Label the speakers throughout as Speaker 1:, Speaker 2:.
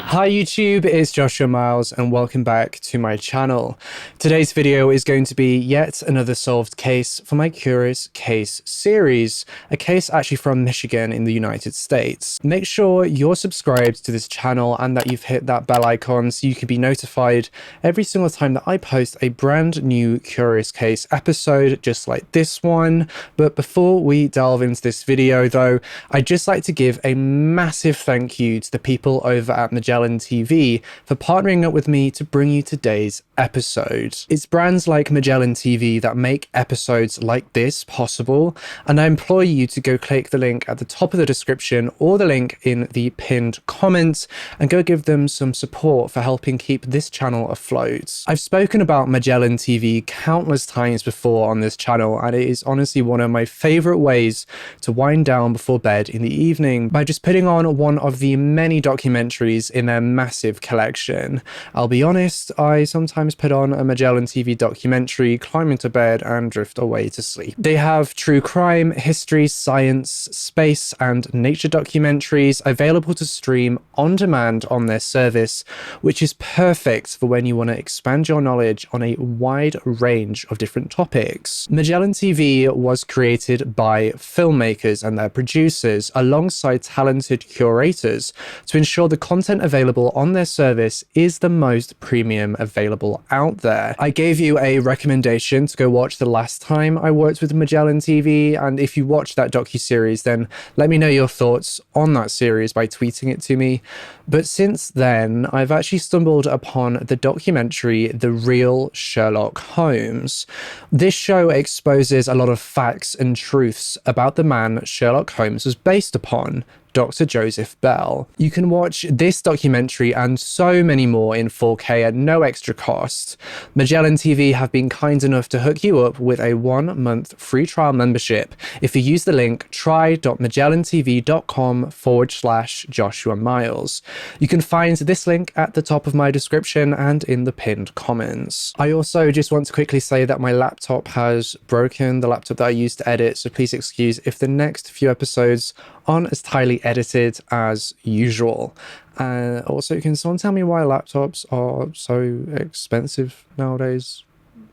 Speaker 1: Hi YouTube, it's Joshua Miles and welcome back to my channel. Today's video is going to be yet another solved case for my Curious Case series, a case actually from Michigan in the United States. Make sure you're subscribed to this channel and that you've hit that bell icon so you can be notified every single time that I post a brand new Curious Case episode just like this one. But before we delve into this video though, I'd just like to give a massive thank you to the people over at Magellan TV for partnering up with me to bring you today's episode. It's brands like Magellan TV that make episodes like this possible, and I implore you to go click the link at the top of the description or the link in the pinned comment and go give them some support for helping keep this channel afloat. I've spoken about Magellan TV countless times before on this channel, and it is honestly one of my favorite ways to wind down before bed in the evening by just putting on one of the many documentaries in their massive collection. I'll be honest, I sometimes put on a Magellan TV documentary, climb into bed and drift away to sleep. They have true crime, history, science, space and nature documentaries available to stream on demand on their service, which is perfect for when you want to expand your knowledge on a wide range of different topics. Magellan TV was created by filmmakers and their producers alongside talented curators to ensure the content available on their service is the most premium available out there. I gave you a recommendation to go watch the last time I worked with Magellan TV, and if you watched that docuseries, then let me know your thoughts on that series by tweeting it to me. But since then, I've actually stumbled upon the documentary The Real Sherlock Holmes. This show exposes a lot of facts and truths about the man Sherlock Holmes was based upon, Dr. Joseph Bell. You can watch this documentary and so many more in 4K at no extra cost. Magellan TV have been kind enough to hook you up with a 1-month free trial membership if you use the link try.magellantv.com/Joshua Miles. You can find this link at the top of my description and in the pinned comments. I also just want to quickly say that my laptop has broken, the laptop that I used to edit, so please excuse if the next few episodes aren't as tightly edited as usual. Also, can someone tell me why laptops are so expensive nowadays?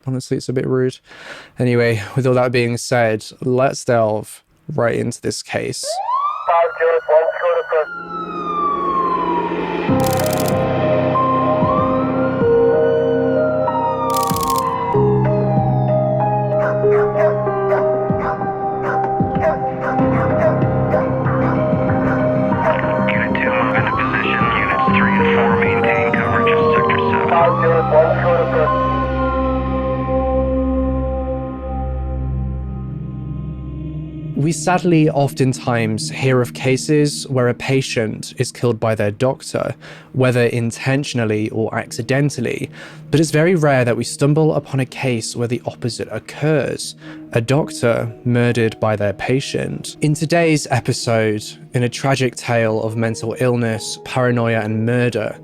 Speaker 1: Honestly, it's a bit rude. Anyway, with all that being said, let's delve right into this case. We sadly oftentimes hear of cases where a patient is killed by their doctor, whether intentionally or accidentally, but it's very rare that we stumble upon a case where the opposite occurs, a doctor murdered by their patient. In today's episode, in a tragic tale of mental illness, paranoia and murder,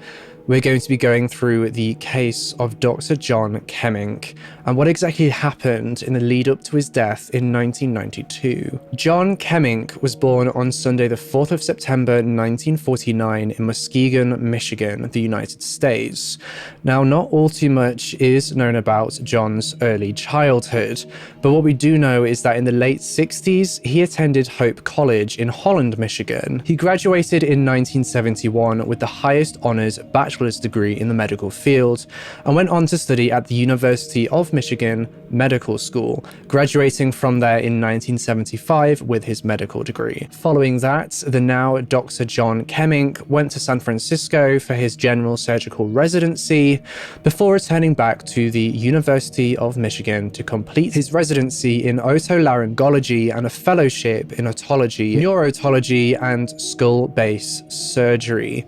Speaker 1: we're going to be going through the case of Dr. John Kemink and what exactly happened in the lead up to his death in 1992. John Kemink was born on Sunday the 4th of September 1949 in Muskegon, Michigan, the United States. Now, not all too much is known about John's early childhood, but what we do know is that in the late 60s, he attended Hope College in Holland, Michigan. He graduated in 1971 with the highest honors bachelor's degree in the medical field and went on to study at the University of Michigan Medical School, graduating from there in 1975 with his medical degree. Following that, the now Dr. John Kemink went to San Francisco for his general surgical residency before returning back to the University of Michigan to complete his residency in otolaryngology and a fellowship in otology, neurotology, and skull base surgery.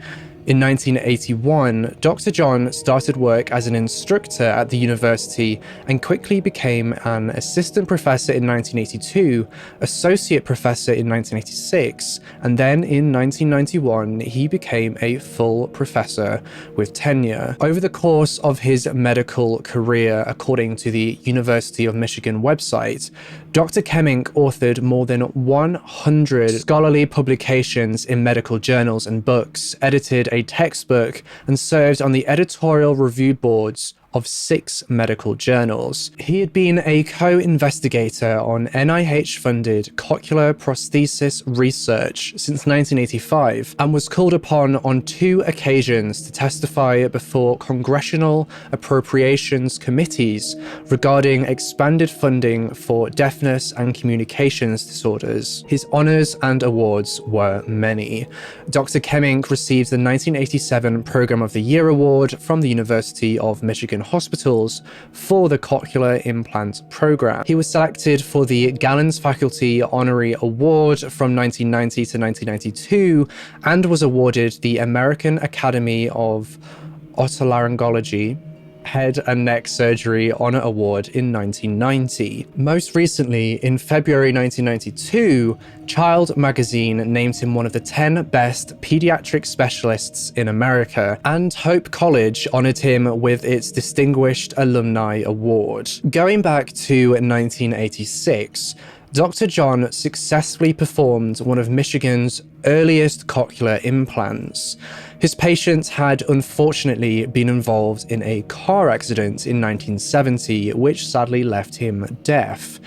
Speaker 1: In 1981, Dr. John started work as an instructor at the university and quickly became an assistant professor in 1982, associate professor in 1986, and then in 1991, he became a full professor with tenure. Over the course of his medical career, according to the University of Michigan website, Dr. Kemink authored more than 100 scholarly publications in medical journals and books, edited a textbook, and served on the editorial review boards of 6 medical journals. He had been a co-investigator on NIH-funded cochlear prosthesis research since 1985 and was called upon on 2 occasions to testify before congressional appropriations committees regarding expanded funding for deafness and communications disorders. His honors and awards were many. Dr. Kemink received the 1987 Program of the Year Award from the University of Michigan Hospitals for the cochlear implant program. He was selected for the Gallens Faculty Honorary Award from 1990 to 1992 and was awarded the American Academy of Otolaryngology Head and Neck Surgery Honor Award in 1990. Most recently, in February 1992, Child magazine named him one of the 10 best pediatric specialists in America, and Hope College honored him with its Distinguished Alumni Award. Going back to 1986, Dr. John successfully performed one of Michigan's earliest cochlear implants. His patient had unfortunately been involved in a car accident in 1970, which sadly left him deaf.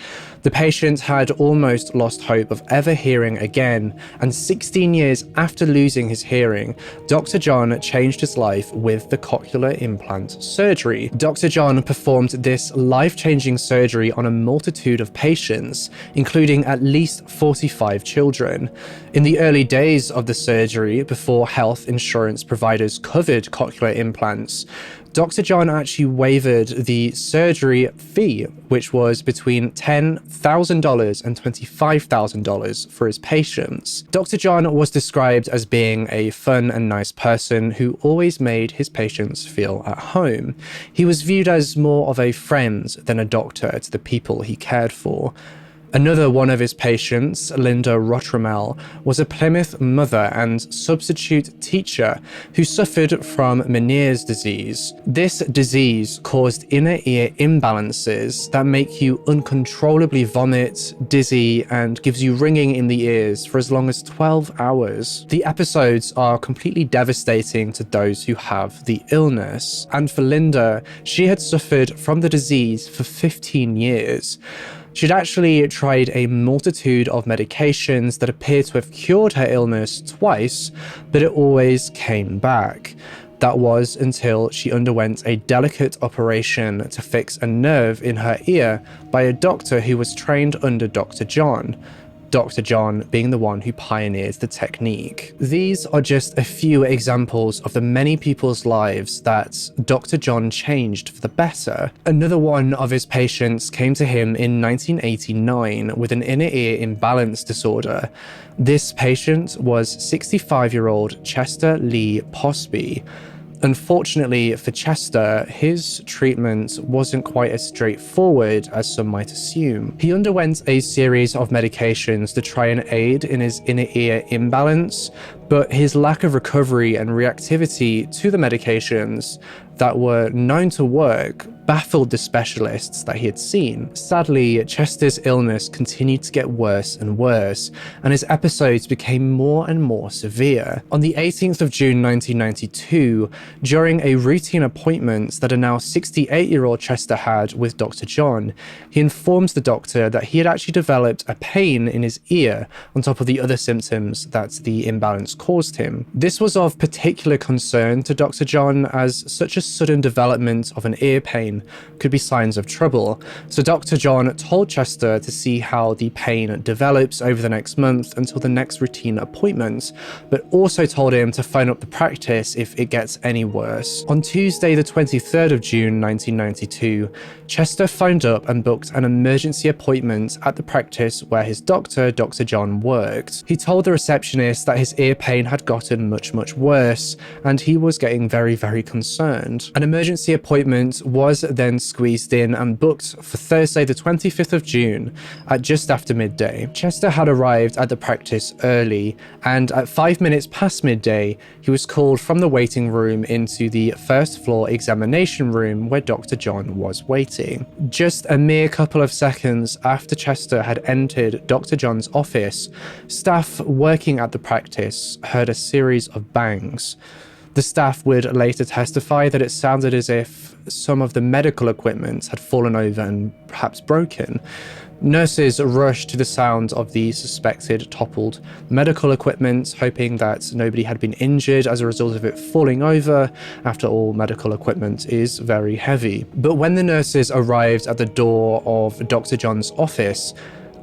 Speaker 1: The patient had almost lost hope of ever hearing again, and 16 years after losing his hearing, Dr. John changed his life with the cochlear implant surgery. Dr. John performed this life-changing surgery on a multitude of patients, including at least 45 children. In the early days of the surgery, before health insurance providers covered cochlear implants, Dr. John actually waived the surgery fee, which was between $10,000 and $25,000 for his patients. Dr. John was described as being a fun and nice person who always made his patients feel at home. He was viewed as more of a friend than a doctor to the people he cared for. Another one of his patients, Linda Rotramel, was a Plymouth mother and substitute teacher who suffered from Meniere's disease. This disease caused inner ear imbalances that make you uncontrollably vomit, dizzy, and gives you ringing in the ears for as long as 12 hours. The episodes are completely devastating to those who have the illness, and for Linda, she had suffered from the disease for 15 years. She'd actually tried a multitude of medications that appeared to have cured her illness twice, but it always came back. That was until she underwent a delicate operation to fix a nerve in her ear by a doctor who was trained under Dr. John. Dr. John being the one who pioneered the technique. These are just a few examples of the many people's lives that Dr. John changed for the better. Another one of his patients came to him in 1989 with an inner ear imbalance disorder. This patient was 65-year-old Chester Lee Posby. Unfortunately for Chester, his treatment wasn't quite as straightforward as some might assume. He underwent a series of medications to try and aid in his inner ear imbalance, but his lack of recovery and reactivity to the medications that were known to work baffled the specialists that he had seen. Sadly, Chester's illness continued to get worse and worse, and his episodes became more and more severe. On the 18th of June 1992, during a routine appointment that a now 68-year-old Chester had with Dr. John, he informed the doctor that he had actually developed a pain in his ear on top of the other symptoms that the imbalance caused him. This was of particular concern to Dr. John, as such a sudden development of an ear pain could be signs of trouble. So Dr. John told Chester to see how the pain develops over the next month until the next routine appointment, but also told him to phone up the practice if it gets any worse. On Tuesday, the 23rd of June 1992, Chester phoned up and booked an emergency appointment at the practice where his doctor, Dr. John, worked. He told the receptionist that his ear pain had gotten much worse, and he was getting very concerned. happened. An emergency appointment was then squeezed in and booked for Thursday the 25th of June at just after midday. Chester had arrived at the practice early, and at 5 minutes past midday, he was called from the waiting room into the first floor examination room where Dr. John was waiting. Just a mere couple of seconds after Chester had entered Dr. John's office, staff working at the practice heard a series of bangs. The staff would later testify that it sounded as if some of the medical equipment had fallen over and perhaps broken. Nurses rushed to the sound of the suspected toppled medical equipment, hoping that nobody had been injured as a result of it falling over. After all, medical equipment is very heavy. But when the nurses arrived at the door of Dr. John's office,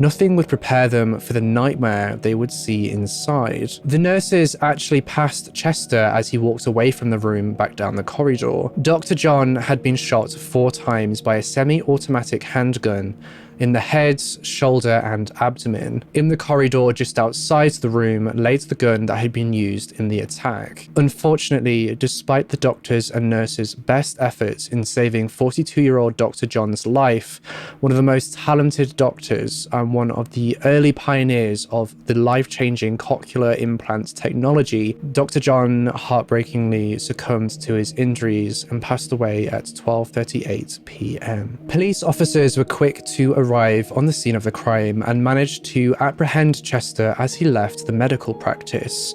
Speaker 1: nothing would prepare them for the nightmare they would see inside. The nurses actually passed Chester as he walked away from the room back down the corridor. Dr. John had been shot 4 times by a semi-automatic handgun in the head, shoulder, and abdomen. In the corridor just outside the room laid the gun that had been used in the attack. Unfortunately, despite the doctors and nurses' best efforts in saving 42-year-old Dr. John's life, one of the most talented doctors and one of the early pioneers of the life-changing cochlear implant technology, Dr. John heartbreakingly succumbed to his injuries and passed away at 12:38 p.m. Police officers were quick to arrive on the scene of the crime and managed to apprehend Chester as he left the medical practice.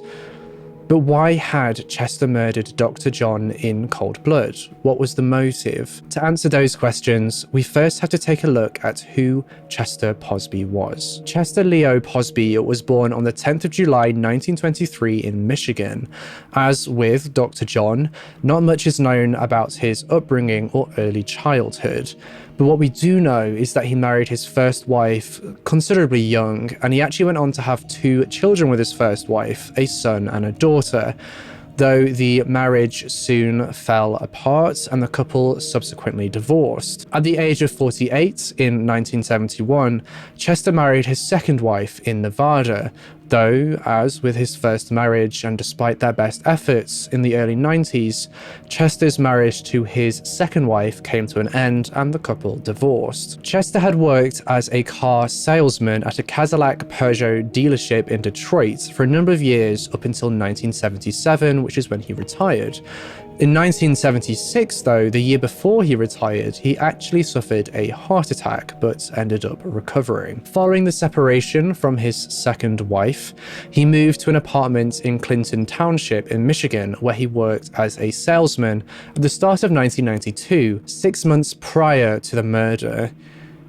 Speaker 1: But why had Chester murdered Dr. John in cold blood? What was the motive? To answer those questions, we first have to take a look at who Chester Posby was. Chester Leo Posby was born on the 10th of July 1923 in Michigan. As with Dr. John, not much is known about his upbringing or early childhood. But what we do know is that he married his first wife considerably young, and he actually went on to have 2 children with his first wife, a son and a daughter, though the marriage soon fell apart and the couple subsequently divorced. At the age of 48 in 1971, Chester married his second wife in Nevada, though, as with his first marriage and despite their best efforts in the early 90s, Chester's marriage to his second wife came to an end and the couple divorced. Chester had worked as a car salesman at a Cadillac Peugeot dealership in Detroit for a number of years up until 1977, which is when he retired. In 1976, though, the year before he retired, he actually suffered a heart attack but ended up recovering. Following the separation from his second wife, he moved to an apartment in Clinton Township in Michigan, where he worked as a salesman at the start of 1992, 6 months prior to the murder.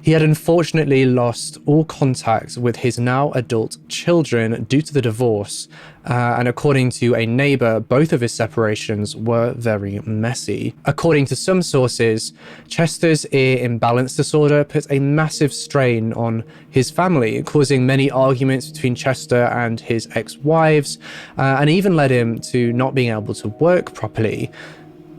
Speaker 1: He had unfortunately lost all contact with his now adult children due to the divorce, and according to a neighbor, both of his separations were very messy. According to some sources, Chester's ear imbalance disorder put a massive strain on his family, causing many arguments between Chester and his ex-wives, and even led him to not being able to work properly.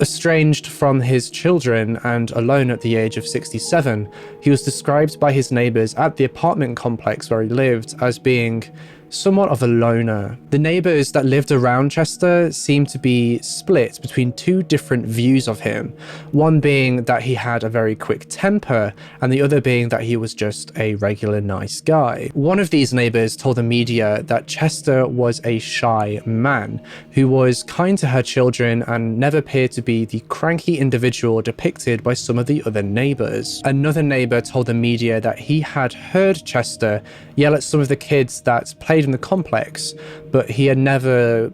Speaker 1: Estranged from his children and alone at the age of 67, he was described by his neighbors at the apartment complex where he lived as being somewhat of a loner. The neighbors that lived around Chester seemed to be split between 2 different views of him, one being that he had a very quick temper and the other being that he was just a regular nice guy. One of these neighbors told the media that Chester was a shy man who was kind to her children and never appeared to be the cranky individual depicted by some of the other neighbors. Another neighbor told the media that he had heard Chester yell at some of the kids that played in the complex, but he had never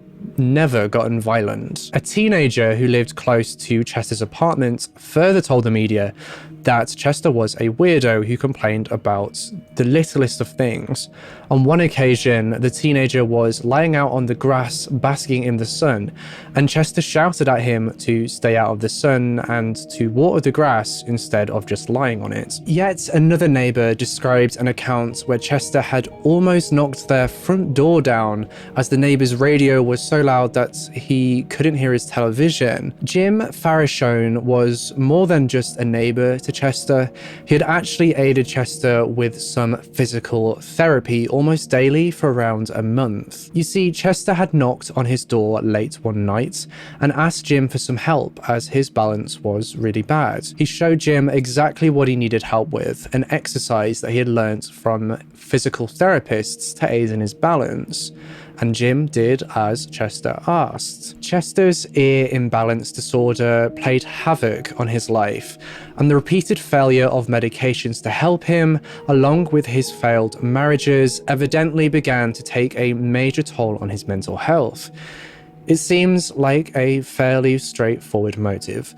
Speaker 1: gotten violent. A teenager who lived close to Chester's apartment further told the media that Chester was a weirdo who complained about the littlest of things. On one occasion, the teenager was lying out on the grass basking in the sun, and Chester shouted at him to stay out of the sun and to water the grass instead of just lying on it. Yet another neighbor described an account where Chester had almost knocked their front door down as the neighbor's radio was so loud that he couldn't hear his television. Jim Farishone was more than just a neighbor to Chester. He had actually aided Chester with some physical therapy almost daily for around a month. You see, Chester had knocked on his door late one night and asked Jim for some help as his balance was really bad. He showed Jim exactly what he needed help with, an exercise that he had learnt from physical therapists to aid in his balance. And Jim did as Chester asked. Chester's ear imbalance disorder played havoc on his life, and the repeated failure of medications to help him, along with his failed marriages, evidently began to take a major toll on his mental health. It seems like a fairly straightforward motive.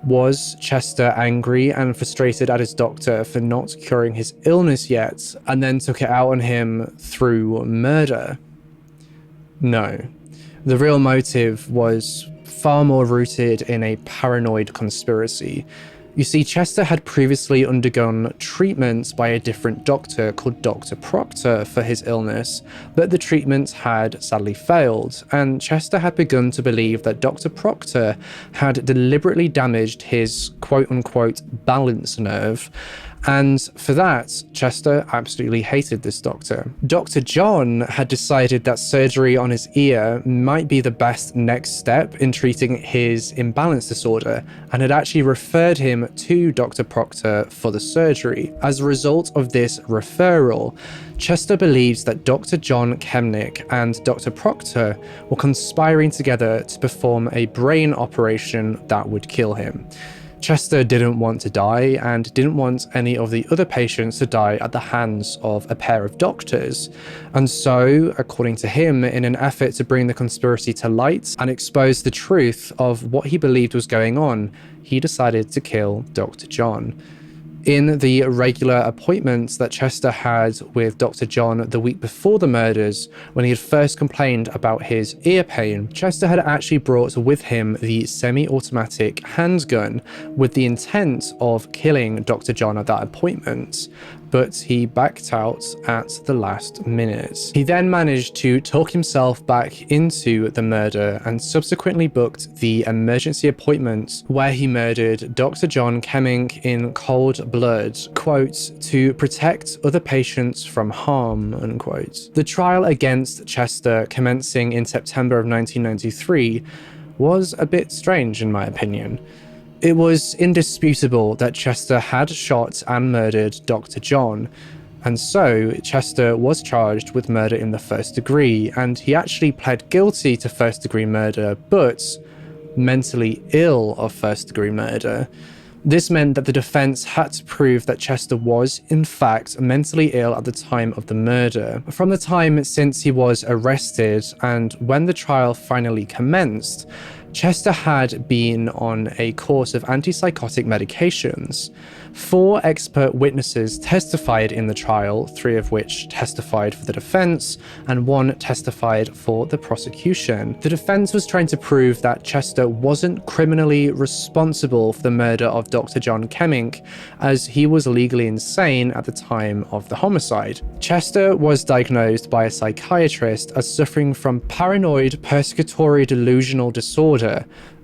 Speaker 1: Was Chester angry and frustrated at his doctor for not curing his illness yet, and then took it out on him through murder? No. The real motive was far more rooted in a paranoid conspiracy. You see, Chester had previously undergone treatment by a different doctor called Dr. Proctor for his illness, but the treatment had sadly failed, and Chester had begun to believe that Dr. Proctor had deliberately damaged his quote-unquote balance nerve. And for that, Chester absolutely hated this doctor. Dr. John had decided that surgery on his ear might be the best next step in treating his imbalance disorder, and had actually referred him to Dr. Proctor for the surgery. As a result of this referral, Chester believes that Dr. John Kemink and Dr. Proctor were conspiring together to perform a brain operation that would kill him. Chester didn't want to die and didn't want any of the other patients to die at the hands of a pair of doctors. And so, according to him, in an effort to bring the conspiracy to light and expose the truth of what he believed was going on, he decided to kill Dr. John. In the regular appointments that Chester had with Dr. John the week before the murders, when he had first complained about his ear pain, Chester had actually brought with him the semi-automatic handgun with the intent of killing Dr. John at that appointment, but he backed out at the last minute. He then managed to talk himself back into the murder and subsequently booked the emergency appointment where he murdered Dr. John Kemink in cold blood, quote, to protect other patients from harm, unquote. The trial against Chester, commencing in September of 1993, was a bit strange in my opinion. It was indisputable that Chester had shot and murdered Dr. John, and so Chester was charged with murder in the first degree, and he actually pled guilty to first-degree murder, but mentally ill of first-degree murder. This meant that the defense had to prove that Chester was, in fact, mentally ill at the time of the murder. From the time since he was arrested and when the trial finally commenced, Chester had been on a course of antipsychotic medications. 4 expert witnesses testified in the trial, 3 of which testified for the defense, and 1 testified for the prosecution. The defense was trying to prove that Chester wasn't criminally responsible for the murder of Dr. John Kemink, as he was legally insane at the time of the homicide. Chester was diagnosed by a psychiatrist as suffering from paranoid persecutory delusional disorder,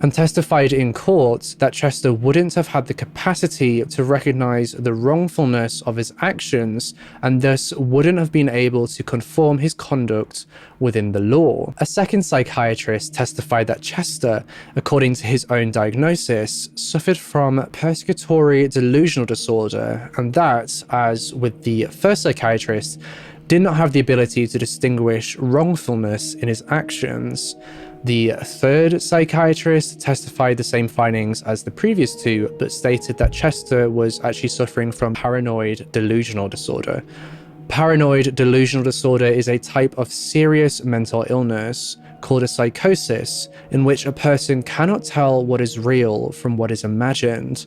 Speaker 1: and testified in court that Chester wouldn't have had the capacity to recognize the wrongfulness of his actions and thus wouldn't have been able to conform his conduct within the law. A second psychiatrist testified that Chester, according to his own diagnosis, suffered from persecutory delusional disorder, and that, as with the first psychiatrist, did not have the ability to distinguish wrongfulness in his actions. The third psychiatrist testified the same findings as the previous 2, but stated that Chester was actually suffering from paranoid delusional disorder. Paranoid delusional disorder is a type of serious mental illness called a psychosis, in which a person cannot tell what is real from what is imagined.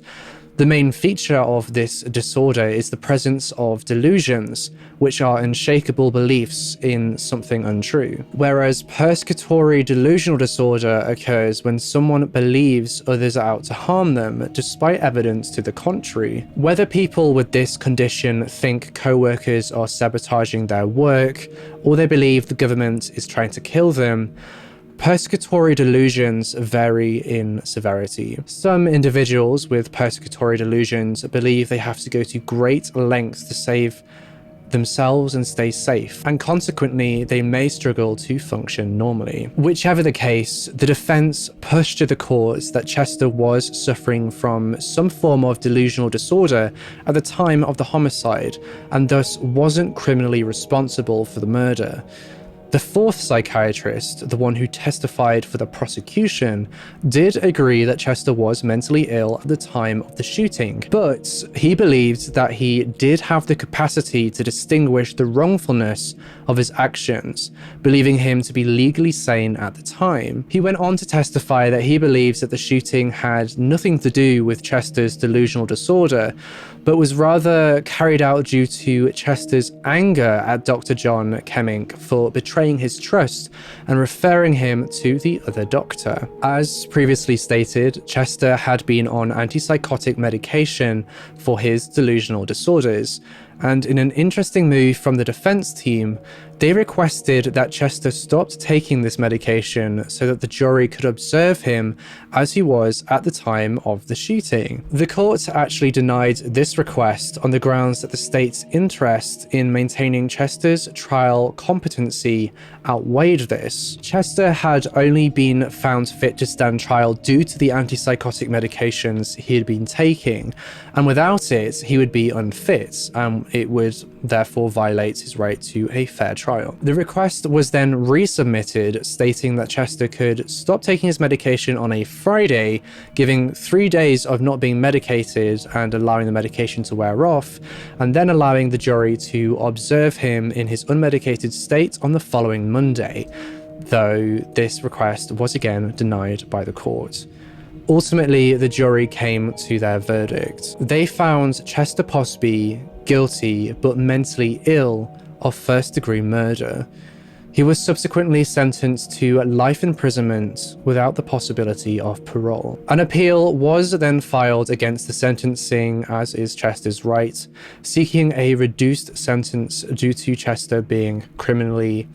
Speaker 1: The main feature of this disorder is the presence of delusions, which are unshakable beliefs in something untrue. Whereas persecutory delusional disorder occurs when someone believes others are out to harm them, despite evidence to the contrary. Whether people with this condition think co-workers are sabotaging their work, or they believe the government is trying to kill them, Persecutory delusions vary in severity. Some individuals with persecutory delusions believe they have to go to great lengths to save themselves and stay safe, and consequently they may struggle to function normally. Whichever the case, the defense pushed to the courts that Chester was suffering from some form of delusional disorder at the time of the homicide, and thus wasn't criminally responsible for the murder. The fourth psychiatrist, the one who testified for the prosecution, did agree that Chester was mentally ill at the time of the shooting, but he believed that he did have the capacity to distinguish the wrongfulness of his actions, believing him to be legally sane at the time. He went on to testify that he believes that the shooting had nothing to do with Chester's delusional disorder, but was rather carried out due to Chester's anger at Dr. John Kemink for betraying his trust and referring him to the other doctor. As previously stated, Chester had been on antipsychotic medication for his delusional disorders, and in an interesting move from the defense team, they requested that Chester stopped taking this medication so that the jury could observe him as he was at the time of the shooting. The court actually denied this request on the grounds that the state's interest in maintaining Chester's trial competency outweighed this. Chester had only been found fit to stand trial due to the antipsychotic medications he had been taking, and without it, he would be unfit, and it would therefore violate his right to a fair trial. The request was then resubmitted, stating that Chester could stop taking his medication on a Friday, giving 3 days of not being medicated and allowing the medication to wear off, and then allowing the jury to observe him in his unmedicated state on the following Monday, though this request was again denied by the court. Ultimately, the jury came to their verdict. They found Chester Posby guilty but mentally ill of first-degree murder. He was subsequently sentenced to life imprisonment without the possibility of parole. An appeal was then filed against the sentencing, as is Chester's right, seeking a reduced sentence due to Chester being criminally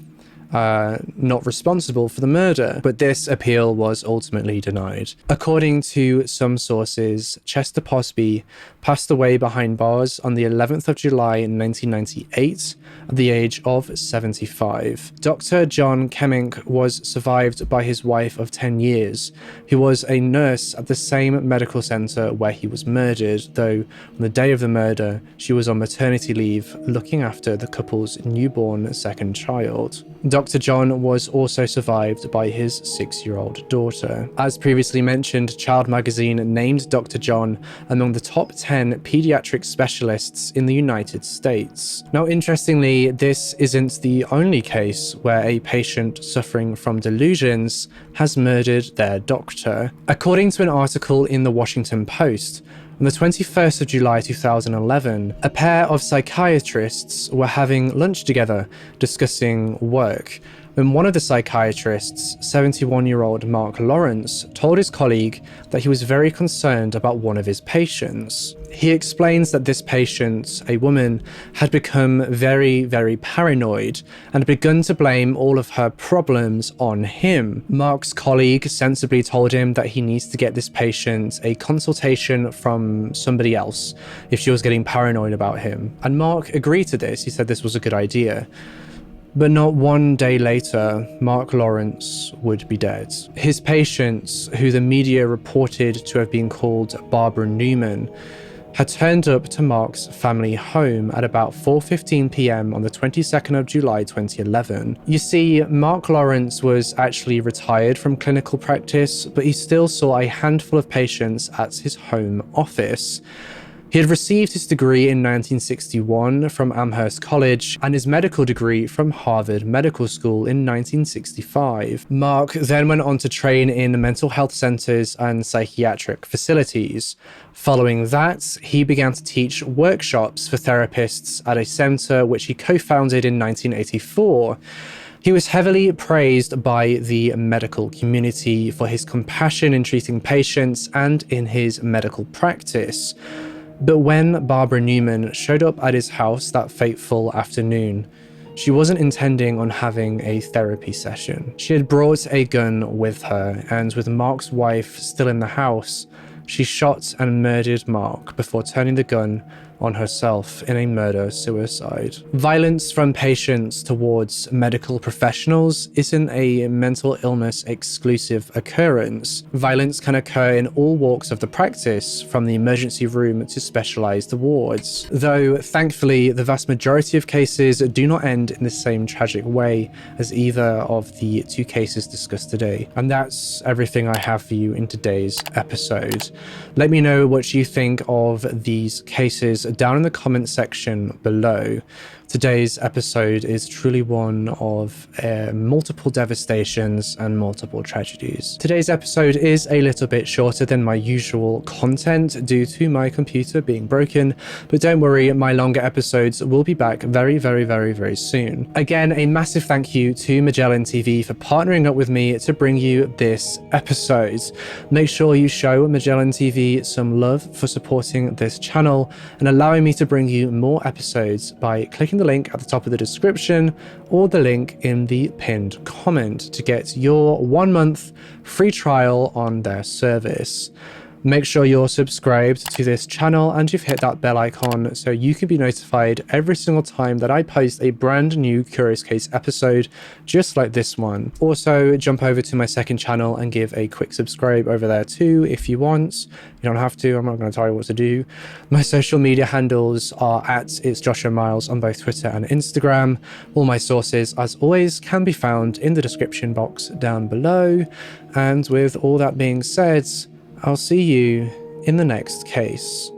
Speaker 1: not responsible for the murder, but this appeal was ultimately denied. According to some sources, Chester Posby passed away behind bars on the 11th of July in 1998 at the age of 75. Dr. John Kemink was survived by his wife of 10 years, who was a nurse at the same medical center where he was murdered, though on the day of the murder, she was on maternity leave looking after the couple's newborn second child. Dr. John was also survived by his 6-year-old daughter. As previously mentioned, Child Magazine named Dr. John among the top 10 pediatric specialists in the United States. Now, interestingly, this isn't the only case where a patient suffering from delusions has murdered their doctor. According to an article in the Washington Post, on the 21st of July 2011, a pair of psychiatrists were having lunch together discussing work, when one of the psychiatrists, 71-year-old Mark Lawerence, told his colleague that he was very concerned about one of his patients. He explains that this patient, a woman, had become very, very paranoid and begun to blame all of her problems on him. Mark's colleague sensibly told him that he needs to get this patient a consultation from somebody else if she was getting paranoid about him. And Mark agreed to this. He said this was a good idea. But not one day later, Mark Lawerence would be dead. His patient, who the media reported to have been called Barbara Newman, had turned up to Mark's family home at about 4:15 p.m. on the 22nd of July 2011. You see, Mark Lawerence was actually retired from clinical practice, but he still saw a handful of patients at his home office. He had received his degree in 1961 from Amherst College and his medical degree from Harvard Medical School in 1965. Mark then went on to train in mental health centers and psychiatric facilities. Following that, he began to teach workshops for therapists at a center which he co-founded in 1984. He was heavily praised by the medical community for his compassion in treating patients and in his medical practice. But when Barbara Newman showed up at his house that fateful afternoon, She wasn't intending on having a therapy session. She had brought a gun with her, and with Mark's wife still in the house, she shot and murdered Mark before turning the gun on herself in a murder-suicide. Violence from patients towards medical professionals isn't a mental illness exclusive occurrence. Violence can occur in all walks of the practice, from the emergency room to specialized wards. Though, thankfully, the vast majority of cases do not end in the same tragic way as either of the two cases discussed today. And that's everything I have for you in today's episode. Let me know what you think of these cases down in the comment section below. Today's episode is truly one of multiple devastations and multiple tragedies. Today's episode is a little bit shorter than my usual content due to my computer being broken, but don't worry, my longer episodes will be back very, very, very, very soon. Again, a massive thank you to Magellan TV for partnering up with me to bring you this episode. Make sure you show Magellan TV some love for supporting this channel and allowing me to bring you more episodes by clicking the link at the top of the description or the link in the pinned comment to get your 1 month free trial on their service. Make sure you're subscribed to this channel and you've hit that bell icon so you can be notified every single time that I post a brand new Curious Case episode just like this one. Also, jump over to my second channel and give a quick subscribe over there too if you want. You don't have to, I'm not going to tell you what to do. My social media handles are at It's Joshua Miles on both Twitter and Instagram. All my sources, as always, can be found in the description box down below. And with all that being said, I'll see you in the next case.